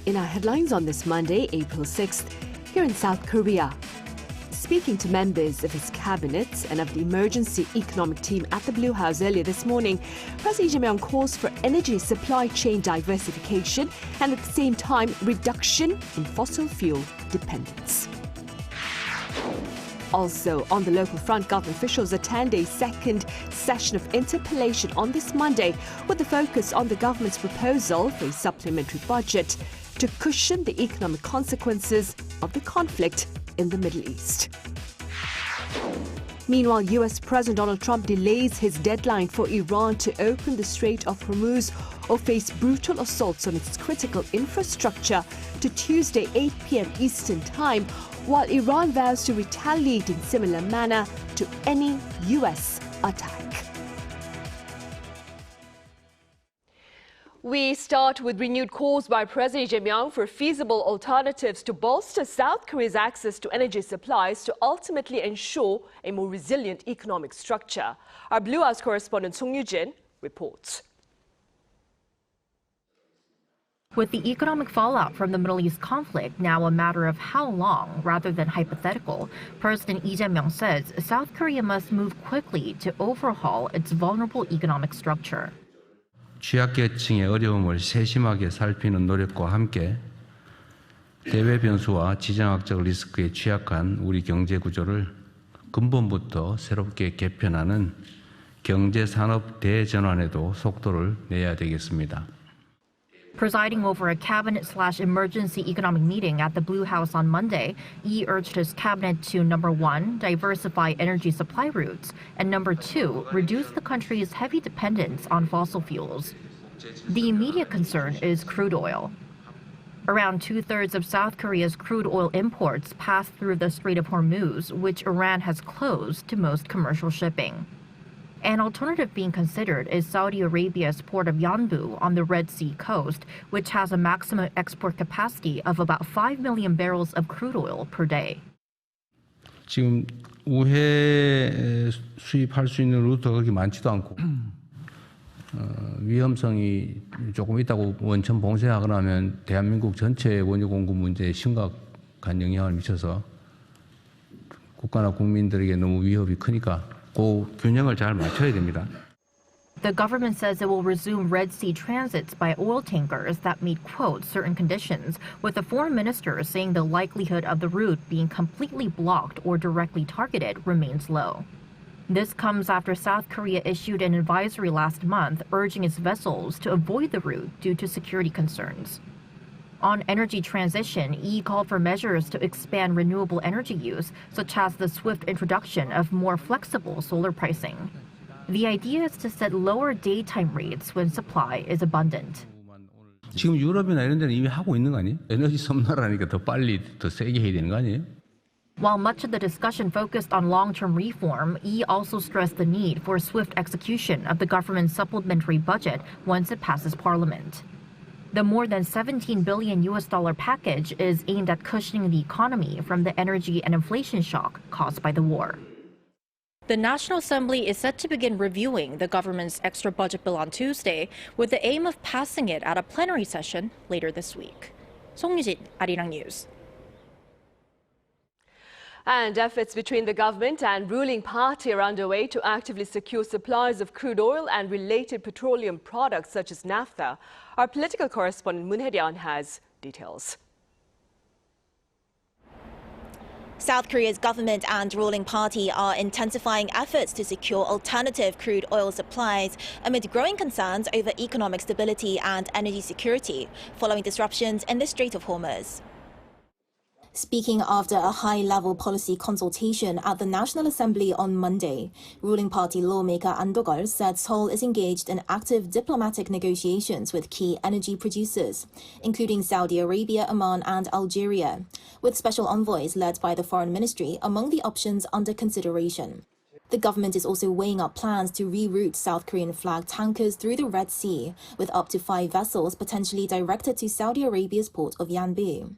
In our headlines on this Monday, April 6th, here in South Korea. Speaking to members of his cabinet and of the emergency economic team at the Blue House earlier this morning, President Lee Jae-myung calls for energy supply chain diversification and at the same time reduction in fossil fuel dependence. Also, on the local front, government officials attend a second session of interpellation on this Monday with the focus on the government's proposal for a supplementary budget to cushion the economic consequences of the conflict in the Middle East. Meanwhile, U.S. President Donald Trump delays his deadline for Iran to open the Strait of Hormuz or face brutal assaults on its critical infrastructure to Tuesday, 8 p.m. Eastern Time, while Iran vows to retaliate in similar manner to any U.S. attack. We start with renewed calls by President Lee Jae-myung for feasible alternatives to bolster South Korea's access to energy supplies to ultimately ensure a more resilient economic structure. Our Blue House correspondent Song Yoo-jin reports. With the economic fallout from the Middle East conflict now a matter of how long rather than hypothetical, President Lee Jae-myung says South Korea must move quickly to overhaul its vulnerable economic structure. 취약계층의 어려움을 세심하게 살피는 노력과 함께 대외 변수와 지정학적 리스크에 취약한 우리 경제 구조를 근본부터 새롭게 개편하는 경제산업 대전환에도 속도를 내야 되겠습니다. Presiding over a cabinet/emergency economic meeting at the Blue House on Monday, Lee urged his cabinet to, number one, diversify energy supply routes, and number two, reduce the country's heavy dependence on fossil fuels. The immediate concern is crude oil. Around two-thirds of South Korea's crude oil imports pass through the Strait of Hormuz, which Iran has closed to most commercial shipping. An alternative being considered is Saudi Arabia's port of Yanbu on the Red Sea coast, which has a maximum export capacity of about 5 million barrels of crude oil per day. 지금 우회 수입할 수 있는 루트가 그렇게 많지도 않고 위험성이 조금 있다고 원천 봉쇄하거나 하면 대한민국 전체 원유 공급 문제에 심각한 영향을 미쳐서 국가나 국민들에게 너무 위협이 크니까 그 균형을 잘 맞춰야 됩니다. The government says it will resume Red Sea transits by oil tankers that meet, quote, certain conditions, with the foreign minister saying the likelihood of the route being completely blocked or directly targeted remains low. This comes after South Korea issued an advisory last month urging its vessels to avoid the route due to security concerns. On energy transition, Lee called for measures to expand renewable energy use, such as the swift introduction of more flexible solar pricing. The idea is to set lower daytime rates when supply is abundant. 지금 유럽이나 이런 데는 이미 하고 있는 거 아니에요? 에너지 섬나라니까 더 빨리, 더 세게 해야 되는 거 아니에요? While much of the discussion focused on long-term reform, Lee also stressed the need for swift execution of the government's supplementary budget once it passes parliament. The more than $17 billion package is aimed at cushioning the economy from the energy and inflation shock caused by the war. The National Assembly is set to begin reviewing the government's extra budget bill on Tuesday, with the aim of passing it at a plenary session later this week. Song Yoo-jin, Arirang News. And efforts between the government and ruling party are underway to actively secure supplies of crude oil and related petroleum products such as naphtha. Our political correspondent Moon Hae-ryun has details. South Korea's government and ruling party are intensifying efforts to secure alternative crude oil supplies amid growing concerns over economic stability and energy security following disruptions in the Strait of Hormuz. Speaking after a high-level policy consultation at the National Assembly on Monday, ruling party lawmaker An Do-geul said Seoul is engaged in active diplomatic negotiations with key energy producers, including Saudi Arabia, Oman and Algeria, with special envoys led by the Foreign Ministry among the options under consideration. The government is also weighing up plans to reroute South Korean flag tankers through the Red Sea, with up to 5 vessels potentially directed to Saudi Arabia's port of Yanbu.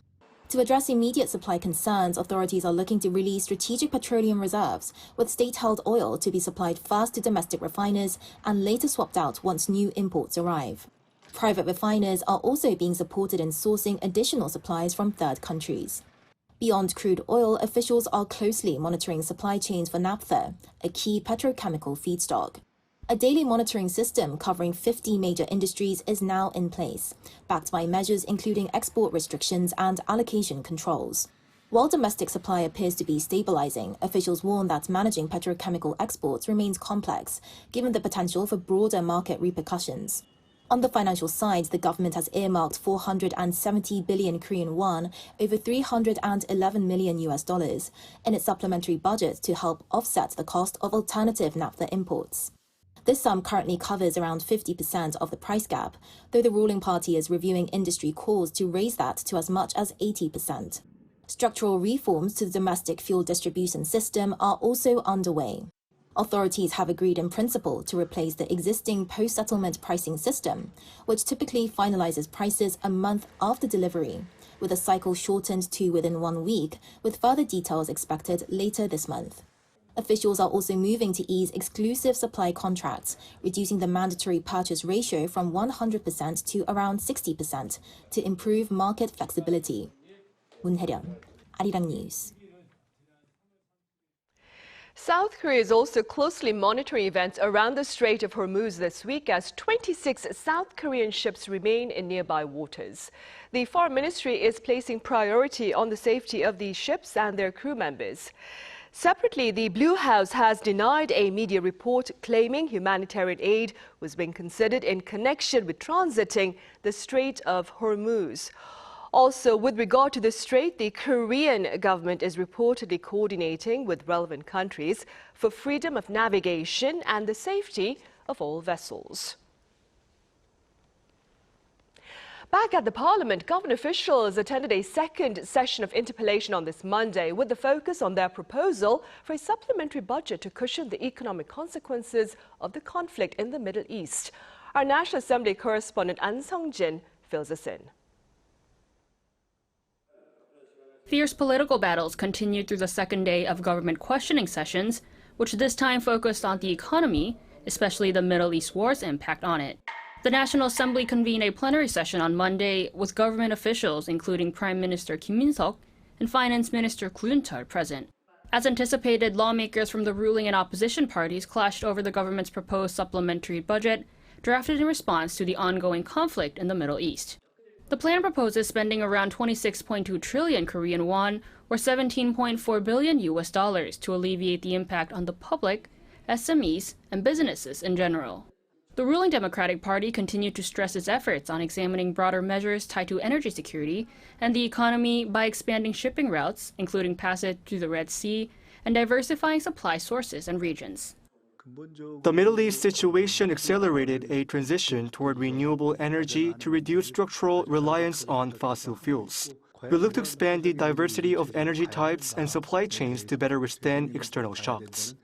To address immediate supply concerns, authorities are looking to release strategic petroleum reserves, with state-held oil to be supplied first to domestic refiners and later swapped out once new imports arrive. Private refiners are also being supported in sourcing additional supplies from third countries. Beyond crude oil, officials are closely monitoring supply chains for naphtha, a key petrochemical feedstock. A daily monitoring system covering 50 major industries is now in place, backed by measures including export restrictions and allocation controls. While domestic supply appears to be stabilizing, officials warn that managing petrochemical exports remains complex, given the potential for broader market repercussions. On the financial side, the government has earmarked 470 billion Korean won, over $311 million in its supplementary budget to help offset the cost of alternative naphtha imports. This sum currently covers around 50% of the price gap, though the ruling party is reviewing industry calls to raise that to as much as 80%. Structural reforms to the domestic fuel distribution system are also underway. Authorities have agreed in principle to replace the existing post-settlement pricing system, which typically finalizes prices a month after delivery, with a cycle shortened to within 1 week, with further details expected later this month. Officials are also moving to ease exclusive supply contracts, reducing the mandatory purchase ratio from 100% to around 60% to improve market flexibility. 문혜련, Arirang News. South Korea is also closely monitoring events around the Strait of Hormuz this week as 26 South Korean ships remain in nearby waters. The Foreign Ministry is placing priority on the safety of these ships and their crew members. Separately, the Blue House has denied a media report claiming humanitarian aid was being considered in connection with transiting the Strait of Hormuz. Also, with regard to the strait, the Korean government is reportedly coordinating with relevant countries for freedom of navigation and the safety of all vessels. Back at the Parliament, government officials attended a second session of interpellation on this Monday with the focus on their proposal for a supplementary budget to cushion the economic consequences of the conflict in the Middle East. Our National Assembly correspondent An Sung-jin fills us in. Fierce political battles continued through the second day of government questioning sessions, which this time focused on the economy, especially the Middle East war's impact on it. The National Assembly convened a plenary session on Monday with government officials including Prime Minister Kim Min-seok and Finance Minister Gu Yun-chul present. As anticipated, lawmakers from the ruling and opposition parties clashed over the government's proposed supplementary budget, drafted in response to the ongoing conflict in the Middle East. The plan proposes spending around 26.2 trillion Korean won, or $17.4 billion to alleviate the impact on the public, SMEs, and businesses in general. The ruling Democratic Party continued to stress its efforts on examining broader measures tied to energy security and the economy by expanding shipping routes, including passage through the Red Sea, and diversifying supply sources and regions. The Middle East situation accelerated a transition toward renewable energy to reduce structural reliance on fossil fuels. We look to expand the diversity of energy types and supply chains to better withstand external shocks.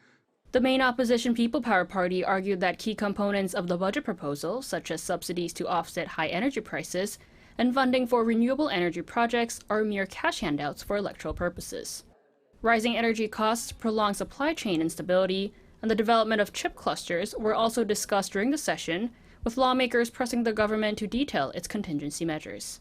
The main opposition People Power Party argued that key components of the budget proposal, such as subsidies to offset high energy prices and funding for renewable energy projects, are mere cash handouts for electoral purposes. Rising energy costs, prolonged supply chain instability, and the development of chip clusters were also discussed during the session, with lawmakers pressing the government to detail its contingency measures.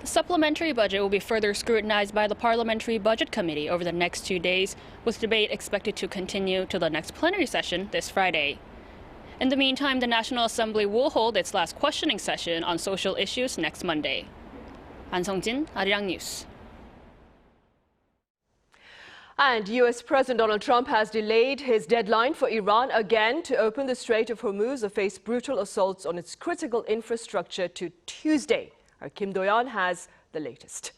The supplementary budget will be further scrutinized by the Parliamentary Budget Committee over the next 2 days, with debate expected to continue till the next plenary session this Friday. In the meantime, the National Assembly will hold its last questioning session on social issues next Monday. An Sung-jin, Arirang News. And U.S. President Donald Trump has delayed his deadline for Iran again to open the Strait of Hormuz or face brutal assaults on its critical infrastructure to Tuesday. Our Kim Do-yeon has the latest.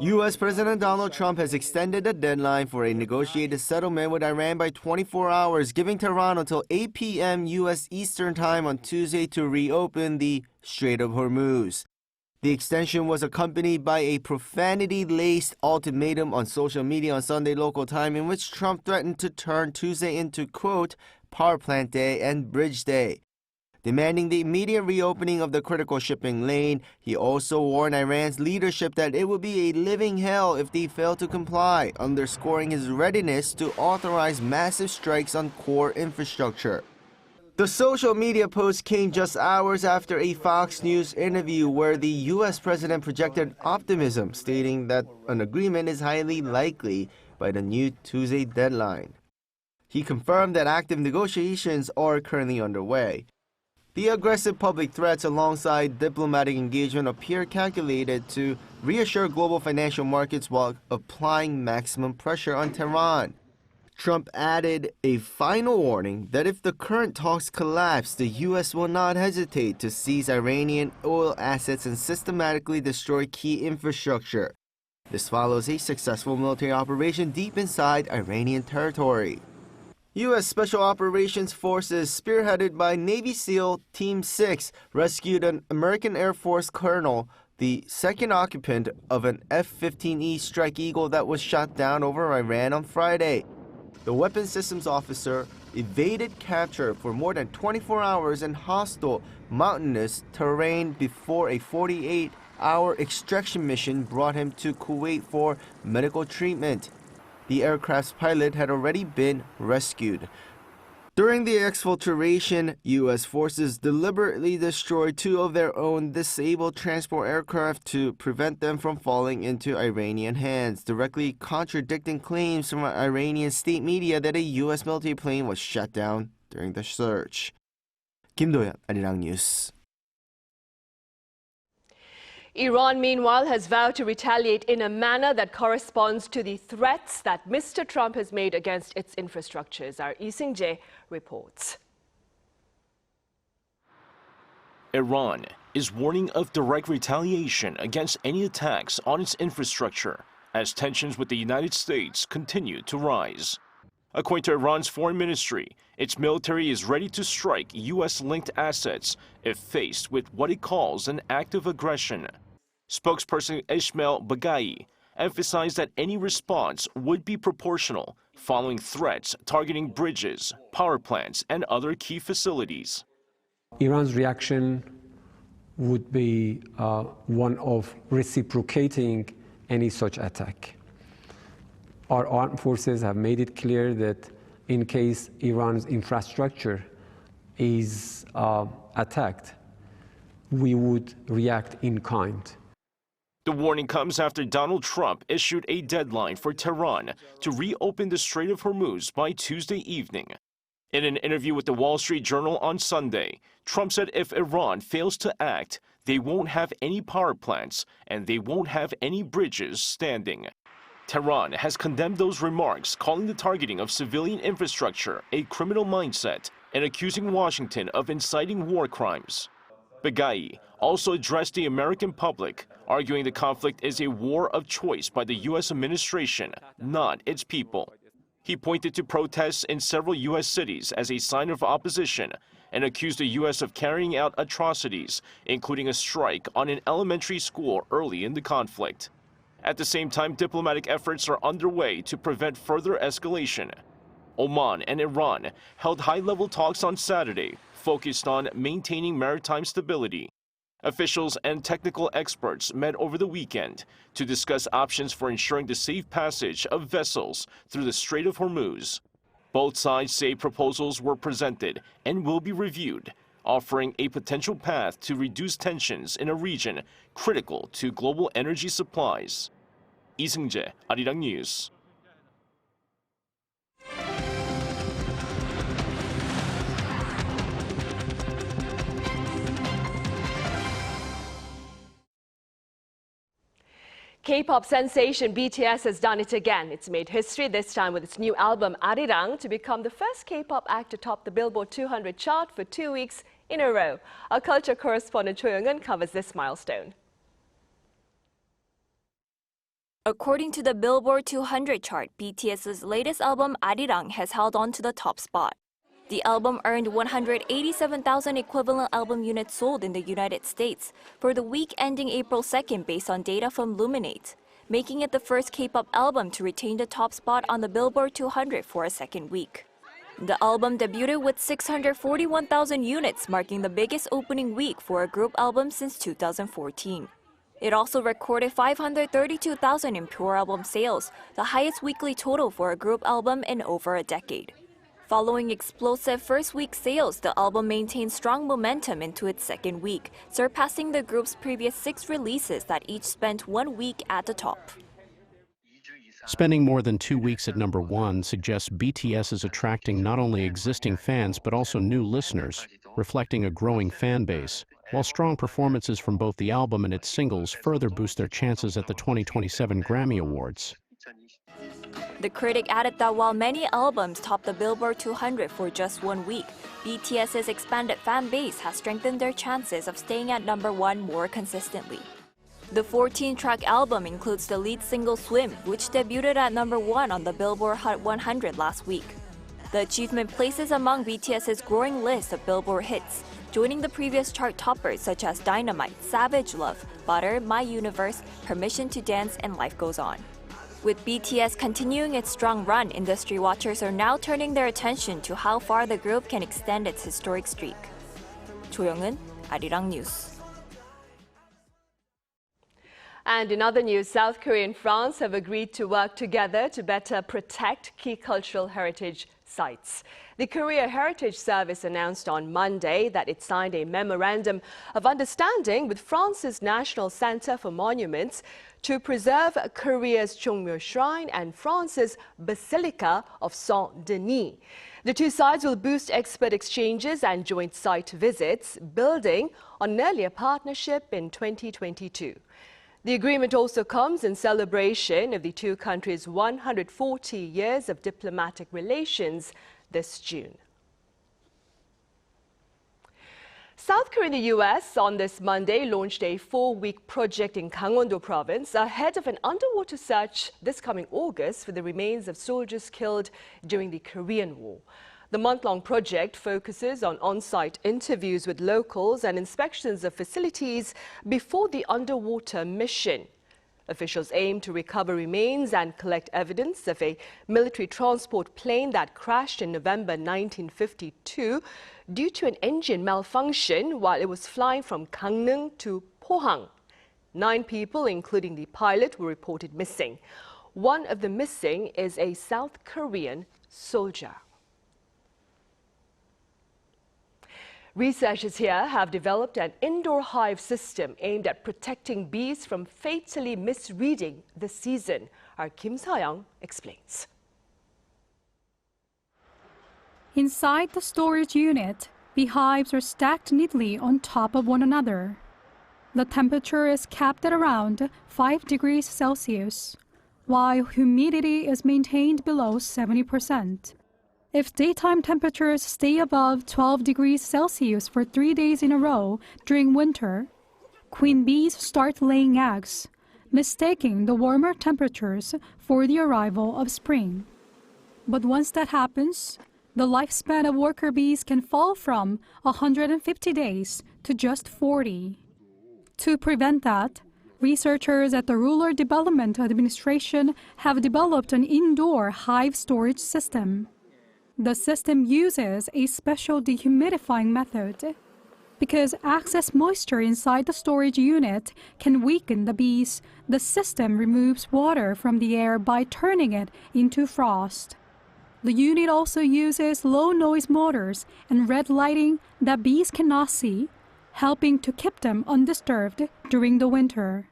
U.S. President Donald Trump has extended the deadline for a negotiated settlement with Iran by 24 hours, giving Tehran until 8 p.m. U.S. Eastern Time on Tuesday to reopen the Strait of Hormuz. The extension was accompanied by a profanity-laced ultimatum on social media on Sunday local time in which Trump threatened to turn Tuesday into, quote, power plant day and bridge day. Demanding the immediate reopening of the critical shipping lane, he also warned Iran's leadership that it would be a living hell if they failed to comply, underscoring his readiness to authorize massive strikes on core infrastructure. The social media post came just hours after a Fox News interview where the U.S. president projected optimism, stating that an agreement is highly likely by the new Tuesday deadline. He confirmed that active negotiations are currently underway. The aggressive public threats alongside diplomatic engagement appear calculated to reassure global financial markets while applying maximum pressure on Tehran. Trump added a final warning that if the current talks collapse, the U.S. will not hesitate to seize Iranian oil assets and systematically destroy key infrastructure. This follows a successful military operation deep inside Iranian territory. U.S. Special Operations Forces, spearheaded by Navy SEAL Team 6, rescued an American Air Force colonel, the second occupant of an F-15E Strike Eagle that was shot down over Iran on Friday. The weapons systems officer evaded capture for more than 24 hours in hostile, mountainous terrain before a 48-hour extraction mission brought him to Kuwait for medical treatment. The aircraft's pilot had already been rescued. During the exfiltration, U.S. forces deliberately destroyed two of their own disabled transport aircraft to prevent them from falling into Iranian hands, directly contradicting claims from Iranian state media that a U.S. military plane was shot down during the search. Kim Do-yeon, Arirang News. Iran, meanwhile, has vowed to retaliate in a manner that corresponds to the threats that Mr. Trump has made against its infrastructures. Our Lee Seung-jae reports. Iran is warning of direct retaliation against any attacks on its infrastructure as tensions with the United States continue to rise. According to Iran's foreign ministry, its military is ready to strike U.S.-linked assets if faced with what it calls an act of aggression. Spokesperson Ismail Baghai emphasized that any response would be proportional following threats targeting bridges, power plants, and other key facilities. Iran's reaction would be one of reciprocating any such attack. Our armed forces have made it clear that in case Iran's infrastructure is attacked, we would react in kind. The warning comes after Donald Trump issued a deadline for Tehran to reopen the Strait of Hormuz by Tuesday evening. In an interview with the Wall Street Journal on Sunday, Trump said if Iran fails to act, they won't have any power plants and they won't have any bridges standing. Tehran has condemned those remarks, calling the targeting of civilian infrastructure a criminal mindset and accusing Washington of inciting war crimes. Baghai also addressed the American public, arguing the conflict is a war of choice by the U.S. administration, not its people. He pointed to protests in several U.S. cities as a sign of opposition and accused the U.S. of carrying out atrocities, including a strike on an elementary school early in the conflict. At the same time, diplomatic efforts are underway to prevent further escalation. Oman and Iran held high-level talks on Saturday, focused on maintaining maritime stability. Officials and technical experts met over the weekend to discuss options for ensuring the safe passage of vessels through the Strait of Hormuz. Both sides say proposals were presented and will be reviewed, offering a potential path to reduce tensions in a region critical to global energy supplies. Lee Seung-jae, Arirang News. K-pop sensation BTS has done it again. It's made history, this time with its new album Arirang, to become the first K-pop act to top the Billboard 200 chart for 2 weeks in a row. Our culture correspondent Choi Young-eun covers this milestone. According to the Billboard 200 chart, BTS's latest album Arirang has held on to the top spot. The album earned 187,000 equivalent album units sold in the United States for the week ending April 2nd based on data from Luminate, making it the first K-pop album to retain the top spot on the Billboard 200 for a second week. The album debuted with 641,000 units, marking the biggest opening week for a group album since 2014. It also recorded 532,000 in pure album sales, the highest weekly total for a group album in over a decade. Following explosive first-week sales, the album maintained strong momentum into its second week, surpassing the group's previous 6 releases that each spent 1 week at the top. Spending more than 2 weeks at #1 suggests BTS is attracting not only existing fans but also new listeners, reflecting a growing fan base, while strong performances from both the album and its singles further boost their chances at the 2027 Grammy Awards. The critic added that while many albums topped the Billboard 200 for just 1 week, BTS's expanded fan base has strengthened their chances of staying at #1 more consistently. The 14-track album includes the lead single Swim, which debuted at #1 on the Billboard Hot 100 last week. The achievement places among BTS's growing list of Billboard hits, joining the previous chart toppers such as Dynamite, Savage Love, Butter, My Universe, Permission to Dance, and Life Goes On. With BTS continuing its strong run, industry watchers are now turning their attention to how far the group can extend its historic streak. 조영은, Arirang News. And in other news, South Korea and France have agreed to work together to better protect key cultural heritage sites. The Korea Heritage Service announced on Monday that it signed a memorandum of understanding with France's National Center for Monuments to preserve Korea's Chungmyo Shrine and France's Basilica of Saint-Denis. The two sides will boost expert exchanges and joint site visits, building on an earlier partnership in 2022. The agreement also comes in celebration of the two countries' 140 years of diplomatic relations this June. South Korea and the U.S. on this Monday launched a 4-week project in Gangwon-do Province ahead of an underwater search this coming August for the remains of soldiers killed during the Korean War. The month-long project focuses on on-site interviews with locals and inspections of facilities before the underwater mission. Officials aim to recover remains and collect evidence of a military transport plane that crashed in November 1952 due to an engine malfunction while it was flying from Gangneung to Pohang. 9 people, including the pilot, were reported missing. One of the missing is a South Korean soldier. Researchers here have developed an indoor hive system aimed at protecting bees from fatally misreading the season. Our Kim Sa-young explains. Inside the storage unit, beehives are stacked neatly on top of one another. The temperature is kept at around 5 degrees Celsius, while humidity is maintained below 70%. If daytime temperatures stay above 12 degrees Celsius for 3 days in a row during winter, queen bees start laying eggs, mistaking the warmer temperatures for the arrival of spring. But once that happens, the lifespan of worker bees can fall from 150 days to just 40. To prevent that, researchers at the Rural Development Administration have developed an indoor hive storage system. The system uses a special dehumidifying method. Because excess moisture inside the storage unit can weaken the bees, the system removes water from the air by turning it into frost. The unit also uses low-noise motors and red lighting that bees cannot see, helping to keep them undisturbed during the winter.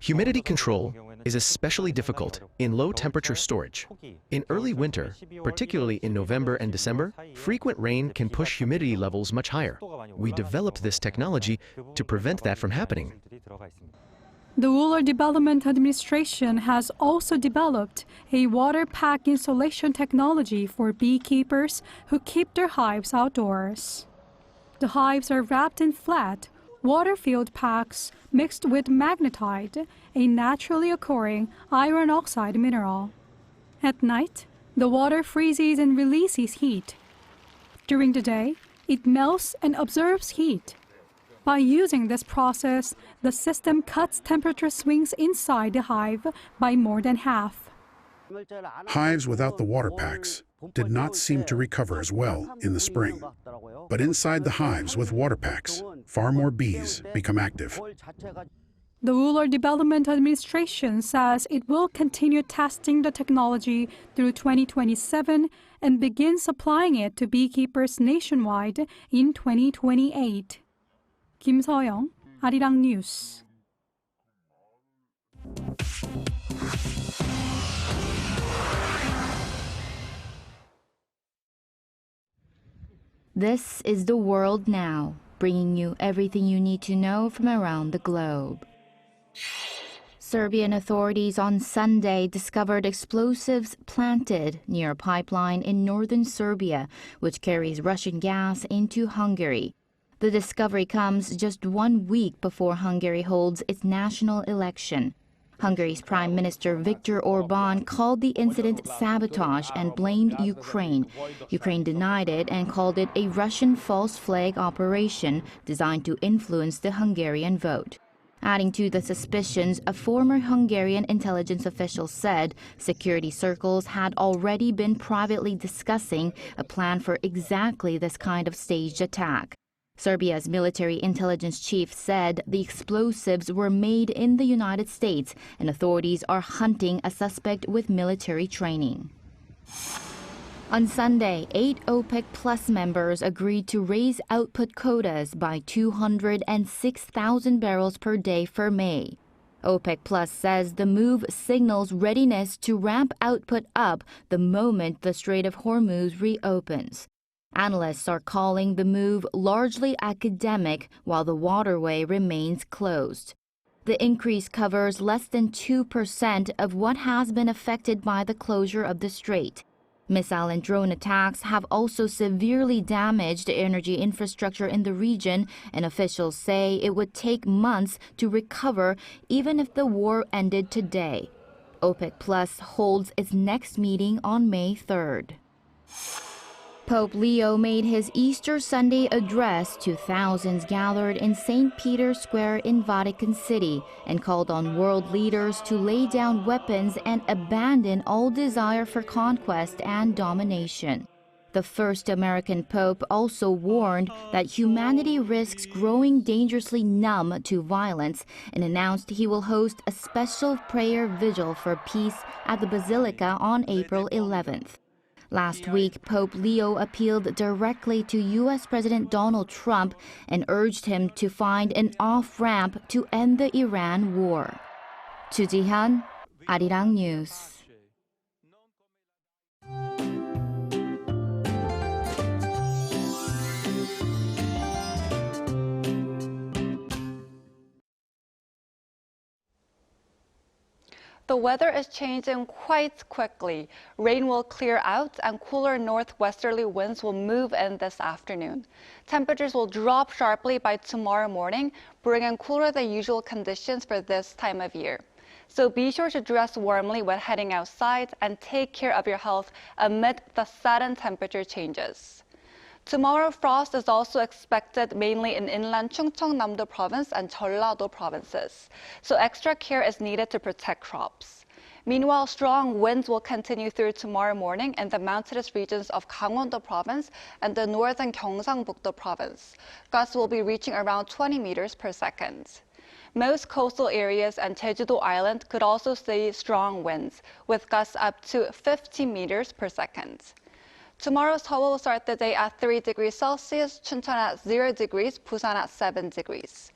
Humidity control is especially difficult in low-temperature storage. In early winter, particularly in November and December, frequent rain can push humidity levels much higher. We developed this technology to prevent that from happening. The Rural Development Administration has also developed a water pack insulation technology for beekeepers who keep their hives outdoors. The hives are wrapped in flat, water-filled packs mixed with magnetite, a naturally occurring iron oxide mineral. At night, the water freezes and releases heat. During the day, it melts and absorbs heat. By using this process, the system cuts temperature swings inside the hive by more than half. Hives without the water packs did not seem to recover as well in the spring. But inside the hives with water packs, far more bees become active. The Rural Development Administration says it will continue testing the technology through 2027 and begin supplying it to beekeepers nationwide in 2028. Kim Seoyoung, Arirang News. This is The World Now, bringing you everything you need to know from around the globe. Serbian authorities on Sunday discovered explosives planted near a pipeline in northern Serbia, which carries Russian gas into Hungary. The discovery comes just 1 week before Hungary holds its national election. Hungary's Prime Minister Viktor Orban called the incident sabotage and blamed Ukraine. Ukraine denied it and called it a Russian false flag operation designed to influence the Hungarian vote. Adding to the suspicions, a former Hungarian intelligence official said security circles had already been privately discussing a plan for exactly this kind of staged attack. Serbia's military intelligence chief said the explosives were made in the United States and authorities are hunting a suspect with military training. On Sunday, 8 OPEC Plus members agreed to raise output quotas by 206,000 barrels per day for May. OPEC Plus says the move signals readiness to ramp output up the moment the Strait of Hormuz reopens. Analysts are calling the move largely academic while the waterway remains closed. The increase covers less than 2% of what has been affected by the closure of the strait. Missile and drone attacks have also severely damaged energy infrastructure in the region, and officials say it would take months to recover even if the war ended today. OPEC Plus holds its next meeting on May 3rd. Pope Leo made his Easter Sunday address to thousands gathered in St. Peter's Square in Vatican City and called on world leaders to lay down weapons and abandon all desire for conquest and domination. The first American pope also warned that humanity risks growing dangerously numb to violence and announced he will host a special prayer vigil for peace at the Basilica on April 11th. Last week, Pope Leo appealed directly to U.S. President Donald Trump and urged him to find an off-ramp to end the Iran war. Chu Ji-hyun, Arirang News. The weather is changing quite quickly. Rain will clear out and cooler northwesterly winds will move in this afternoon. Temperatures will drop sharply by tomorrow morning, bringing cooler than usual conditions for this time of year. So be sure to dress warmly when heading outside and take care of your health amid the sudden temperature changes. Tomorrow, frost is also expected mainly in inland Chungcheongnam-do Province and Jeollado provinces, so extra care is needed to protect crops. Meanwhile, strong winds will continue through tomorrow morning in the mountainous regions of Gangwon-do Province and the northern Gyeongsangbuk-do Province. Gusts will be reaching around 20 meters per second. Most coastal areas and Jeju-do Island could also see strong winds, with gusts up to 50 meters per second. Tomorrow, Seoul will start the day at 3 degrees Celsius, Chuncheon at 0 degrees, Busan at 7 degrees.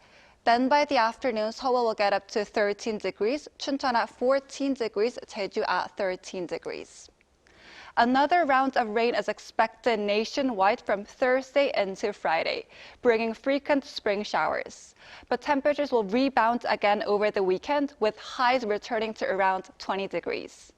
Then by the afternoon, Seoul will get up to 13 degrees, Chuncheon at 14 degrees, Jeju at 13 degrees. Another round of rain is expected nationwide from Thursday into Friday, bringing frequent spring showers. But temperatures will rebound again over the weekend, with highs returning to around 20 degrees.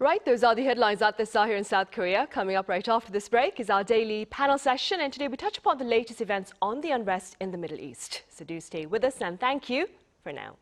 Right, those are the headlines at this hour here in South Korea. Coming up right after this break is our daily panel session, and today we touch upon the latest events on the unrest in the Middle East. So do stay with us, and thank you for now.